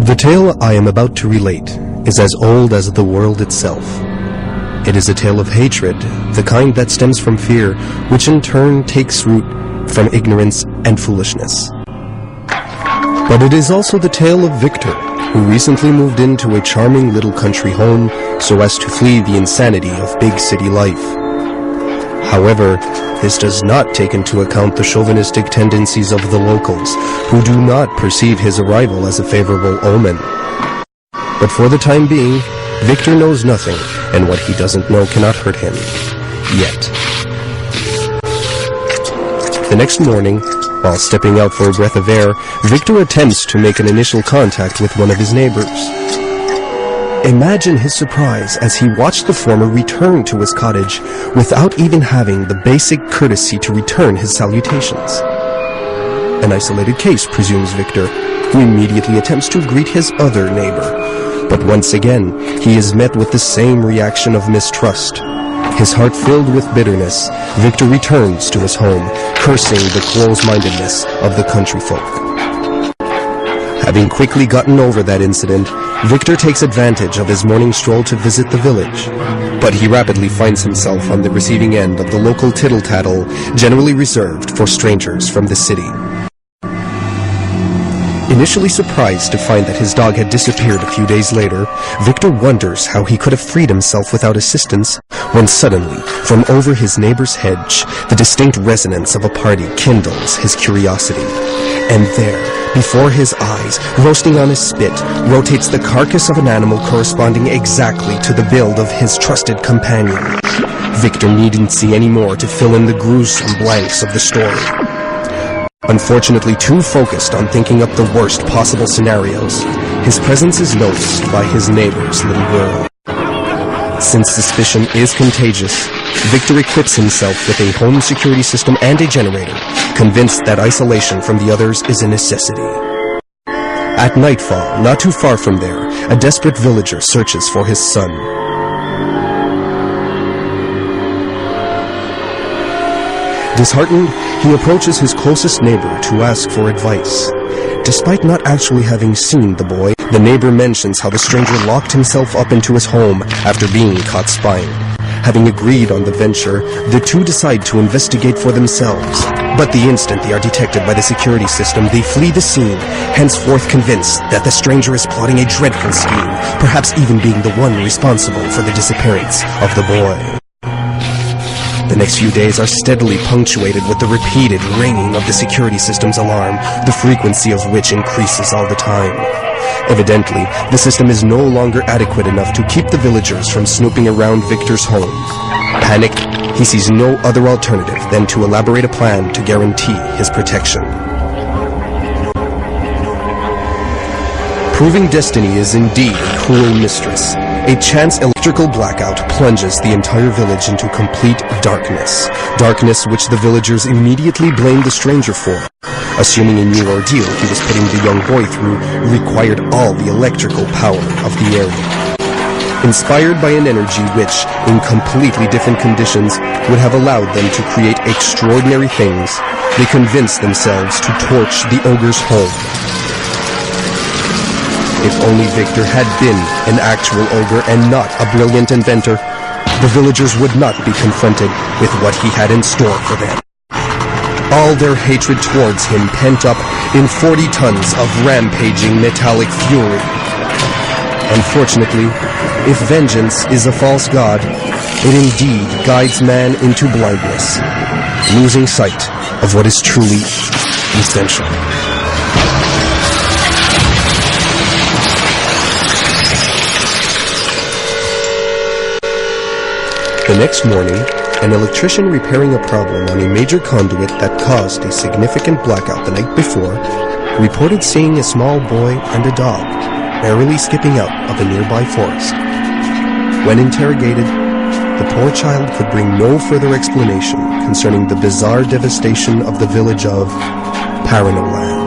The tale I am about to relate is as old as the world itself. It is a tale of hatred, the kind that stems from fear, which in turn takes root from ignorance and foolishness. But it is also the tale of Victor, who recently moved into a charming little country home so as to flee the insanity of big city life. However, this does not take into account the chauvinistic tendencies of the locals, who do not perceive his arrival as a favorable omen. But for the time being, Victor knows nothing, and what he doesn't know cannot hurt him. Yet. The next morning, while stepping out for a breath of air, Victor attempts to make an initial contact with one of his neighbors. Imagine his surprise as he watched the former return to his cottage without even having the basic courtesy to return his salutations. An isolated case, presumes Victor, who immediately attempts to greet his other neighbor. But once again, he is met with the same reaction of mistrust. His heart filled with bitterness, Victor returns to his home, cursing the close-mindedness of the country folk. Having quickly gotten over that incident, Victor takes advantage of his morning stroll to visit the village. But he rapidly finds himself on the receiving end of the local tittle-tattle, generally reserved for strangers from the city. Initially surprised to find that his dog had disappeared a few days later, Victor wonders how he could have freed himself without assistance, when suddenly, from over his neighbor's hedge, the distinct resonance of a party kindles his curiosity. And there, before his eyes, roasting on a spit, rotates the carcass of an animal corresponding exactly to the build of his trusted companion. Victor needn't see any more to fill in the gruesome blanks of the story. Unfortunately too focused on thinking up the worst possible scenarios, his presence is noticed by his neighbor's little girl. Since suspicion is contagious, Victor equips himself with a home security system and a generator, convinced that isolation from the others is a necessity. At nightfall, not too far from there, a desperate villager searches for his son. Disheartened, he approaches his closest neighbor to ask for advice. Despite not actually having seen the boy, the neighbor mentions how the stranger locked himself up into his home after being caught spying. Having agreed on the venture, the two decide to investigate for themselves. But the instant they are detected by the security system, they flee the scene, henceforth convinced that the stranger is plotting a dreadful scheme, perhaps even being the one responsible for the disappearance of the boy. The next few days are steadily punctuated with the repeated ringing of the security system's alarm, the frequency of which increases all the time. Evidently, the system is no longer adequate enough to keep the villagers from snooping around Victor's home. Panicked, he sees no other alternative than to elaborate a plan to guarantee his protection. Proving destiny is indeed a cruel mistress. A chance electrical blackout plunges the entire village into complete darkness. Darkness which the villagers immediately blame the stranger for. Assuming a new ordeal he was putting the young boy through required all the electrical power of the area. Inspired by an energy which, in completely different conditions, would have allowed them to create extraordinary things, they convinced themselves to torch the ogre's home. If only Victor had been an actual ogre and not a brilliant inventor, the villagers would not be confronted with what he had in store for them. All their hatred towards him pent up in 40 tons of rampaging metallic fury. Unfortunately, if vengeance is a false god, it indeed guides man into blindness, losing sight of what is truly essential. The next morning, an electrician repairing a problem on a major conduit that caused a significant blackout the night before, reported seeing a small boy and a dog merrily skipping out of a nearby forest. When interrogated, the poor child could bring no further explanation concerning the bizarre devastation of the village of Paranoland.